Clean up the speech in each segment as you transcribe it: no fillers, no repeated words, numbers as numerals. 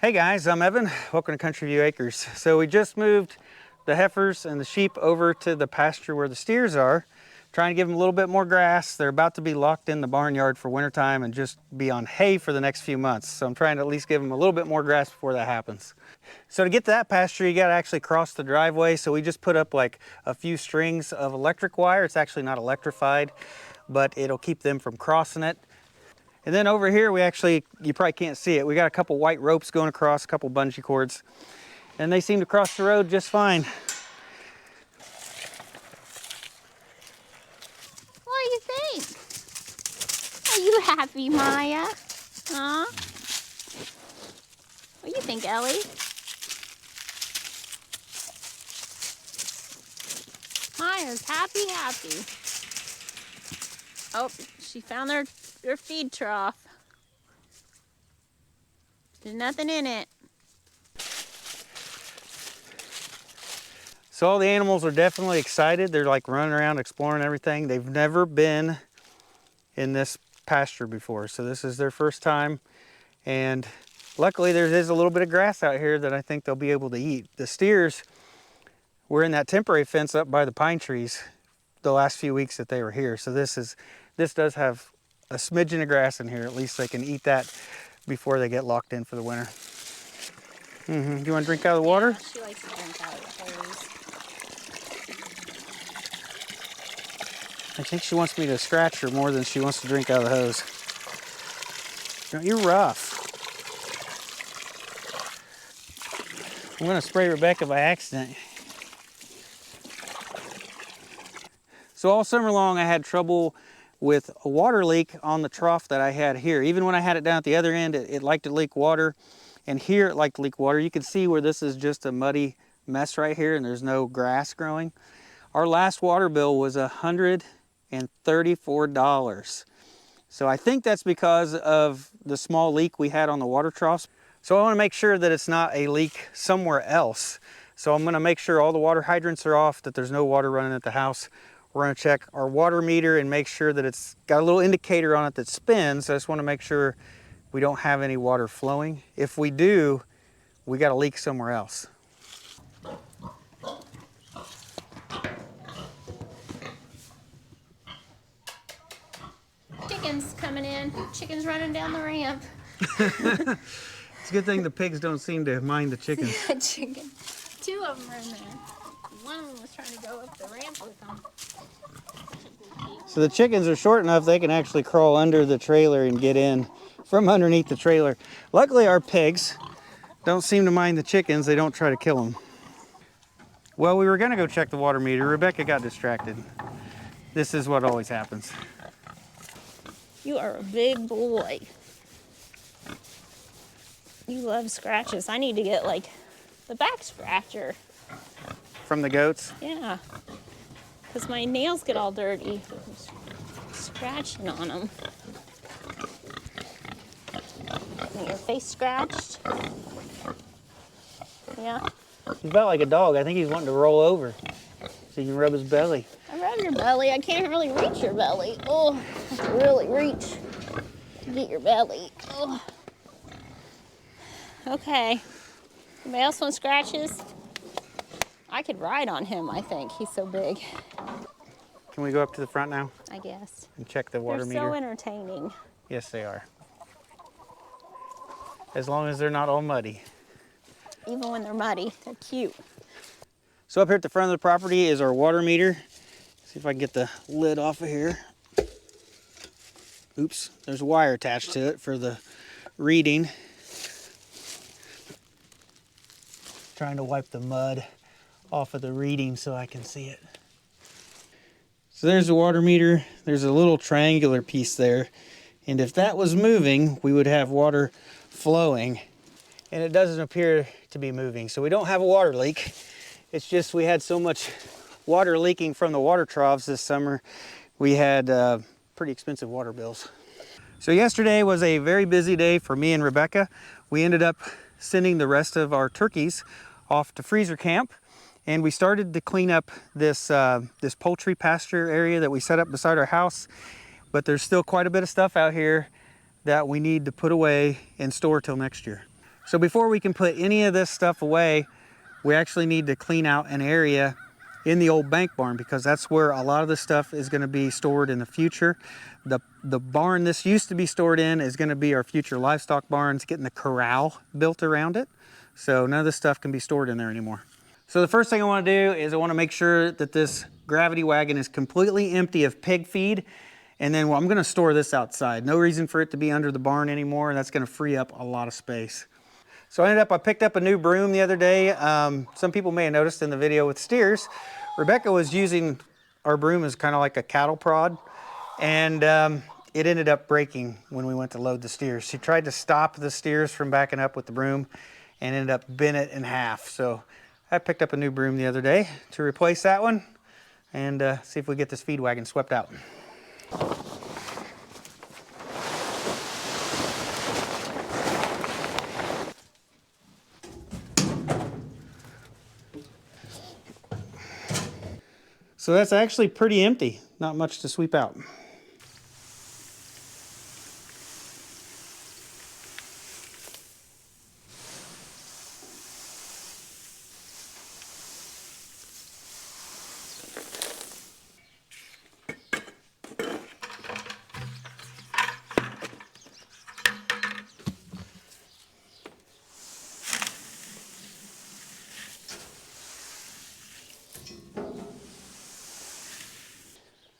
Hey guys, I'm Evan. Welcome to Country View Acres. So we just moved the heifers and the sheep over to the pasture where the steers are, trying to give them a little bit more grass. They're about to be locked in the barnyard for wintertime and just be on hay for the next few months. So I'm trying to at least give them a little bit more grass before that happens. So to get to that pasture, you got to actually cross the driveway. So we just put up like a few strings of electric wire. It's actually not electrified, but it'll keep them from crossing it. And then over here, you probably can't see it. We got a couple white ropes going across, a couple bungee cords, and they seem to cross the road just fine. What do you think? Are you happy, Maya? Huh? What do you think, Ellie? Maya's happy. Oh, she found their feed trough. There's nothing in it. So all the animals are definitely excited. They're like running around exploring everything. They've never been in this pasture before, so this is their first time. And luckily there is a little bit of grass out here that I think they'll be able to eat. The steers were in that temporary fence up by the pine trees the last few weeks that they were here. So this does have a smidgen of grass in here. At least they can eat that before they get locked in for the winter. Do you want to drink out of the water? Yeah, she likes to drink out of the hose. I think she wants me to scratch her more than she wants to drink out of the hose. You're rough. I'm going to spray Rebecca by accident. So all summer long I had trouble with a water leak on the trough that I had here. Even when I had it down at the other end, it liked to leak water. And here it liked to leak water. You can see where this is just a muddy mess right here and there's no grass growing. Our last water bill was $134. So I think that's because of the small leak we had on the water troughs. So I want to make sure that it's not a leak somewhere else. So I'm going to make sure all the water hydrants are off, that there's no water running at the house. We're going to check our water meter and make sure that it's got a little indicator on it that spins. So I just want to make sure we don't have any water flowing. If we do, we got a leak somewhere else. Chickens coming in. Chickens running down the ramp. It's a good thing the pigs don't seem to mind the chickens. Chicken. Two of them are in there. One of them was trying to go up the ramp with them. So the chickens are short enough they can actually crawl under the trailer and get in from underneath the trailer. Luckily our pigs don't seem to mind the chickens. They don't try to kill them. Well, we were gonna go check the water meter. Rebecca got distracted. This is what always happens. You are a big boy. You love scratches. I need to get like the back scratcher. From the goats? Yeah. Because my nails get all dirty scratching on them. And your face scratched? Yeah. He's about like a dog. I think he's wanting to roll over so you can rub his belly. I rub your belly. I can't really reach your belly. Oh, I have to really reach to get your belly. Oh. Okay. Anybody else want scratches? I could ride on him, I think. He's so big. Can we go up to the front now I guess. and check the water meter? They're so entertaining. Yes, they are. As long as they're not all muddy. Even when they're muddy, they're cute. So up here at the front of the property is our water meter. See if I can get the lid off of here. Oops, there's a wire attached to it for the reading. Trying to wipe the mud off of the reading so I can see it. So there's the water meter. There's a little triangular piece there. And if that was moving, we would have water flowing. And it doesn't appear to be moving. So we don't have a water leak. It's just we had so much water leaking from the water troughs this summer. We had pretty expensive water bills. So yesterday was a very busy day for me and Rebecca. We ended up sending the rest of our turkeys off to freezer camp. And we started to clean up this poultry pasture area that we set up beside our house. But there's still quite a bit of stuff out here that we need to put away and store till next year. So before we can put any of this stuff away, we actually need to clean out an area in the old bank barn, because that's where a lot of the stuff is going to be stored in the future. The barn this used to be stored in is going to be our future livestock barns, getting the corral built around it. So none of this stuff can be stored in there anymore. So the first thing I want to do is I want to make sure that this gravity wagon is completely empty of pig feed. And then I'm going to store this outside. No reason for it to be under the barn anymore. And that's going to free up a lot of space. So I picked up a new broom the other day. Some people may have noticed in the video with steers, Rebecca was using our broom as kind of like a cattle prod. And it ended up breaking when we went to load the steers. She tried to stop the steers from backing up with the broom and ended up bending it in half. So I picked up a new broom the other day to replace that one and see if we get this feed wagon swept out. So that's actually pretty empty, not much to sweep out.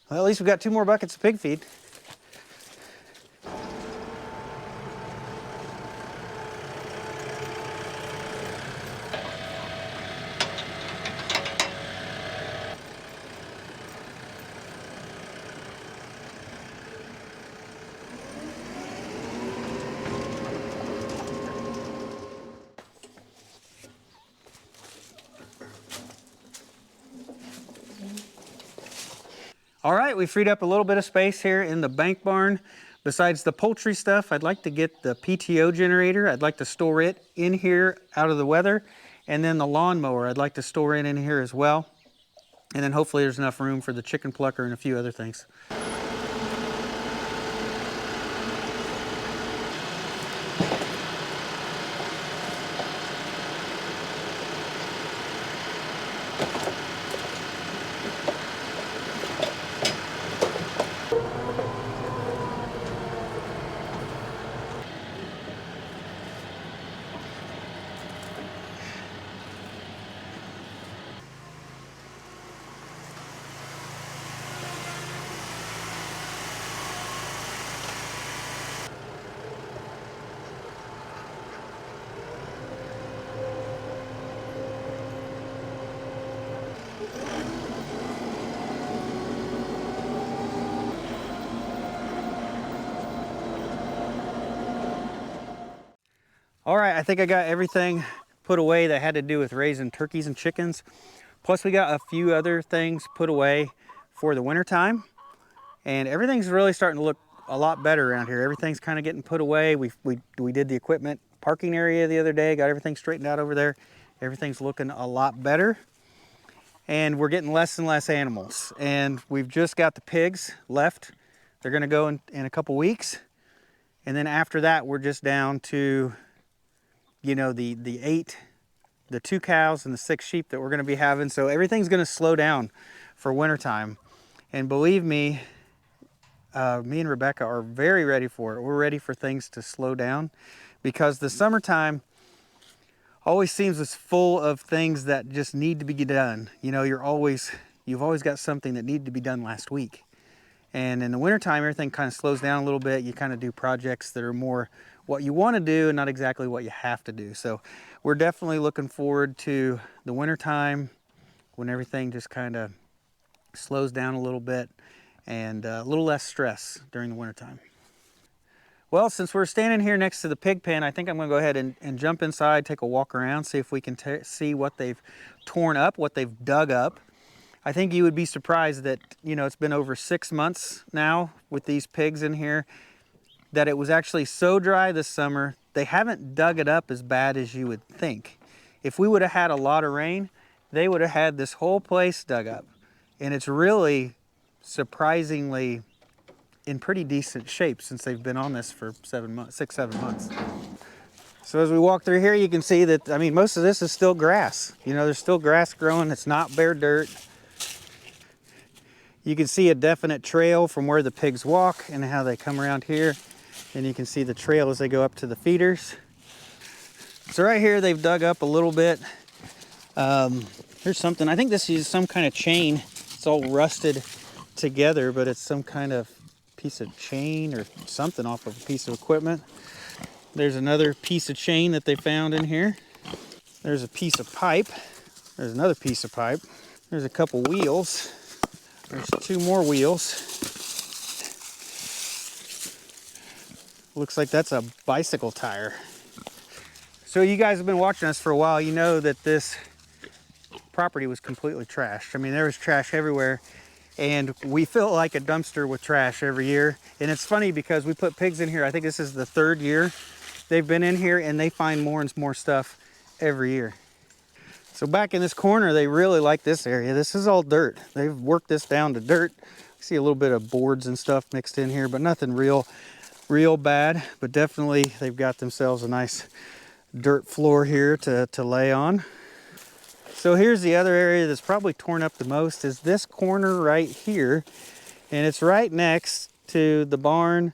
Well, at least we've got 2 more buckets of pig feed. All right, we freed up a little bit of space here in the bank barn. Besides the poultry stuff, I'd like to get the PTO generator. I'd like to store it in here out of the weather. And then the lawnmower, I'd like to store it in here as well. And then hopefully there's enough room for the chicken plucker and a few other things. All right, I think I got everything put away that had to do with raising turkeys and chickens. Plus we got a few other things put away for the winter time. And everything's really starting to look a lot better around here. Everything's kind of getting put away. We did the equipment parking area the other day, got everything straightened out over there. Everything's looking a lot better. And we're getting less and less animals. And we've just got the pigs left. They're gonna go in a couple weeks. And then after that, we're just down to, you know, the 2 cows and the 6 sheep that we're gonna be having. So everything's gonna slow down for wintertime. And believe me, me and Rebecca are very ready for it. We're ready for things to slow down because the summertime always seems as full of things that just need to be done. You know, you've always got something that needed to be done last week. And in the wintertime, everything kind of slows down a little bit. You kind of do projects that are more what you want to do and not exactly what you have to do. So we're definitely looking forward to the wintertime when everything just kind of slows down a little bit and a little less stress during the wintertime. Well, since we're standing here next to the pig pen, I think I'm going to go ahead and jump inside, take a walk around, see if we can see what they've torn up, what they've dug up. I think you would be surprised that, you know, it's been over 6 months now with these pigs in here, that it was actually so dry this summer, they haven't dug it up as bad as you would think. If we would have had a lot of rain, they would have had this whole place dug up. And it's really surprisingly in pretty decent shape since they've been on this for 6, 7 months. So as we walk through here, you can see that, I mean, most of this is still grass. You know, there's still grass growing. It's not bare dirt. You can see a definite trail from where the pigs walk and how they come around here. And you can see the trail as they go up to the feeders. So right here, they've dug up a little bit. Here's something, I think this is some kind of chain. It's all rusted together, but it's some kind of piece of chain or something off of a piece of equipment. There's another piece of chain that they found in here. There's a piece of pipe. There's another piece of pipe. There's a couple wheels. There's 2 more wheels. Looks like that's a bicycle tire. So you guys have been watching us for a while. You know that this property was completely trashed. I mean, there was trash everywhere. And we fill like a dumpster with trash every year. And it's funny because we put pigs in here. I think this is the 3rd year they've been in here, and they find more and more stuff every year. So back in this corner, they really like this area. This is all dirt. They've worked this down to dirt. See a little bit of boards and stuff mixed in here, but nothing real bad. But definitely they've got themselves a nice dirt floor here to lay on. So here's the other area that's probably torn up the most, is this corner right here. And it's right next to the barn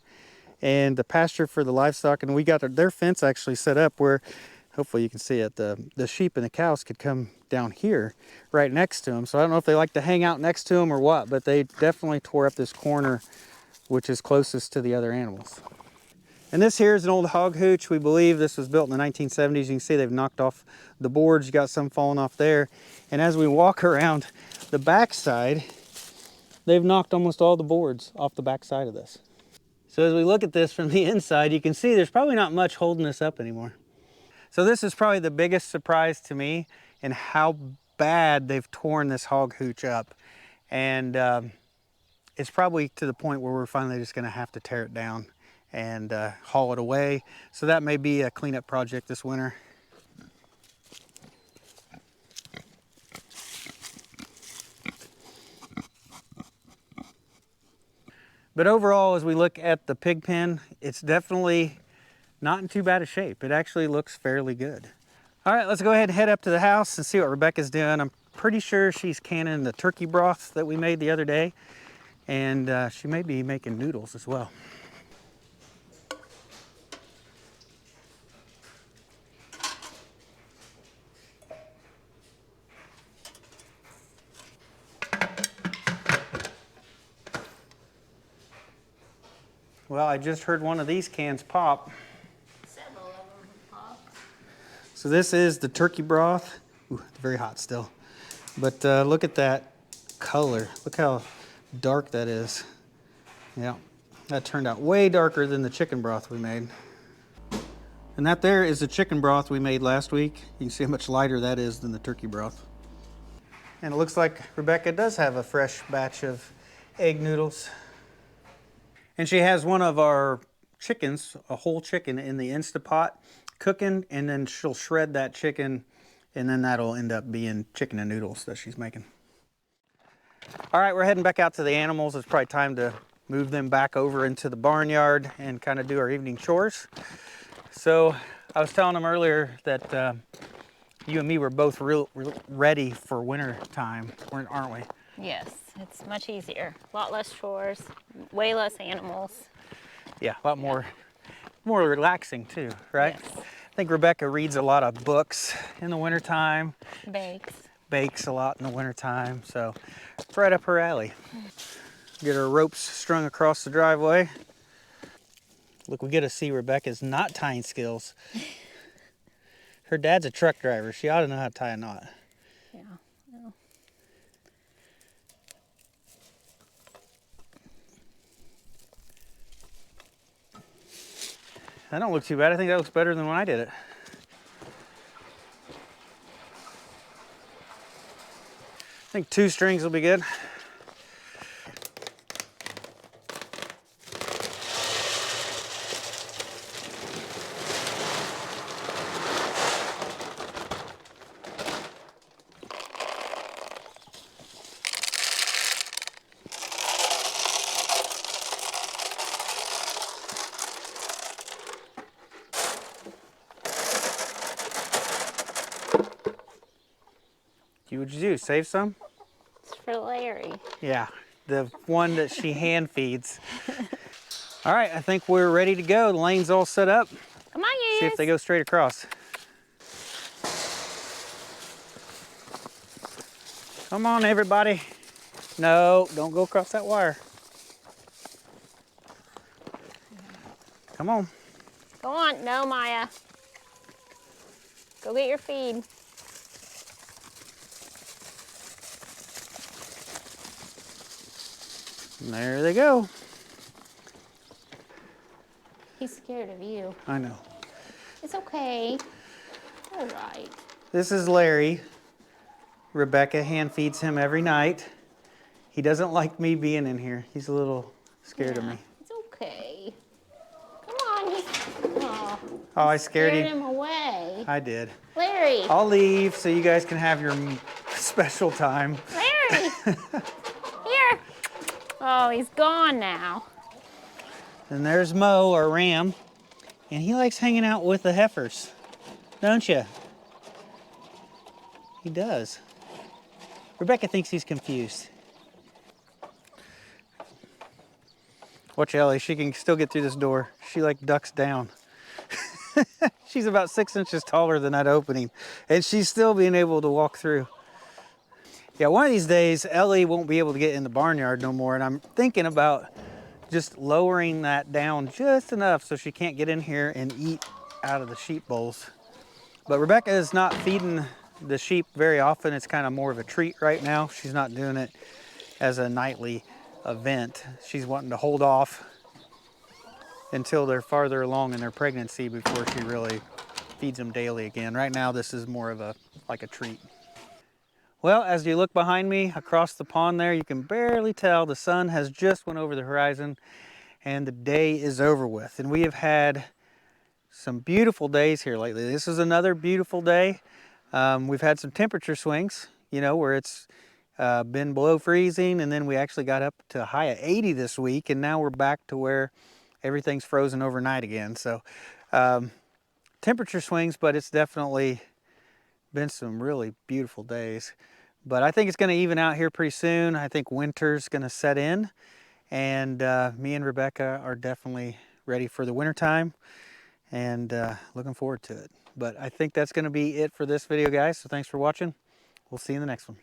and the pasture for the livestock. And we got their fence actually set up where, hopefully you can see it, the sheep and the cows could come down here right next to them. So I don't know if they like to hang out next to them or what, but they definitely tore up this corner, which is closest to the other animals. And this here is an old hog hooch. We believe this was built in the 1970s. You can see they've knocked off the boards. You got some falling off there. And as we walk around the back side, they've knocked almost all the boards off the back side of this. So as we look at this from the inside, you can see there's probably not much holding this up anymore. So this is probably the biggest surprise to me in how bad they've torn this hog hooch up. And it's probably to the point where we're finally just gonna have to tear it down and haul it away. So that may be a cleanup project this winter. But overall, as we look at the pig pen, it's definitely not in too bad a shape. It actually looks fairly good. All right, let's go ahead and head up to the house and see what Rebecca's doing. I'm pretty sure she's canning the turkey broth that we made the other day, and she may be making noodles as well. Well, I just heard one of these cans pop. Several of them pop. So this is the turkey broth. Ooh, it's very hot still. But look at that color. Look how dark that is. Yeah, that turned out way darker than the chicken broth we made. And that there is the chicken broth we made last week. You can see how much lighter that is than the turkey broth. And it looks like Rebecca does have a fresh batch of egg noodles. And she has one of our chickens, a whole chicken, in the Instapot cooking, and then she'll shred that chicken, and then that'll end up being chicken and noodles that she's making. All right, we're heading back out to the animals. It's probably time to move them back over into the barnyard and kind of do our evening chores. So I was telling them earlier that you and me were both real ready for winter time, aren't we? Yes, it's much easier. A lot less chores, way less animals. Yeah, a lot more relaxing too, right? Yes. I think Rebecca reads a lot of books in the wintertime. Bakes a lot in the wintertime, so it's right up her alley. Get her ropes strung across the driveway. Look, we get to see Rebecca's knot tying skills. Her dad's a truck driver. She ought to know how to tie a knot. Yeah. That don't look too bad. I think that looks better than when I did it. I think 2 strings will be good. What'd you do? Save some? It's for Larry. Yeah, the one that she hand feeds. All right, I think we're ready to go. The lane's all set up. Come on, See if they go straight across. Come on, everybody. No, don't go across that wire. Come on. Go on. No, Maya. Go get your feed. And there they go. He's scared of you. I know. It's okay. All right. This is Larry. Rebecca hand feeds him every night. He doesn't like me being in here. He's a little scared of me. It's okay. Come on. Oh, I scared him away. I did. Larry. I'll leave so you guys can have your special time. Larry. Here. Oh, he's gone now. And there's Mo, our ram, and he likes hanging out with the heifers, don't you? He does. Rebecca thinks he's confused. Watch Ellie, she can still get through this door. She like ducks down. She's about 6 inches taller than that opening, and she's still being able to walk through. Yeah, one of these days, Ellie won't be able to get in the barnyard no more, and I'm thinking about just lowering that down just enough so she can't get in here and eat out of the sheep bowls. But Rebecca is not feeding the sheep very often. It's kind of more of a treat right now. She's not doing it as a nightly event. She's wanting to hold off until they're farther along in their pregnancy before she really feeds them daily again. Right now, this is more of like a treat. Well, as you look behind me across the pond there, you can barely tell the sun has just went over the horizon and the day is over with. And we have had some beautiful days here lately. This is another beautiful day. We've had some temperature swings, you know, where it's been below freezing, and then we actually got up to a high of 80 this week, and now we're back to where everything's frozen overnight again. So temperature swings, but it's definitely been some really beautiful days. But I think it's going to even out here pretty soon. I think winter's going to set in, and me and Rebecca are definitely ready for the winter time and looking forward to it. But I think that's going to be it for this video, guys. So thanks for watching. We'll see you in the next one.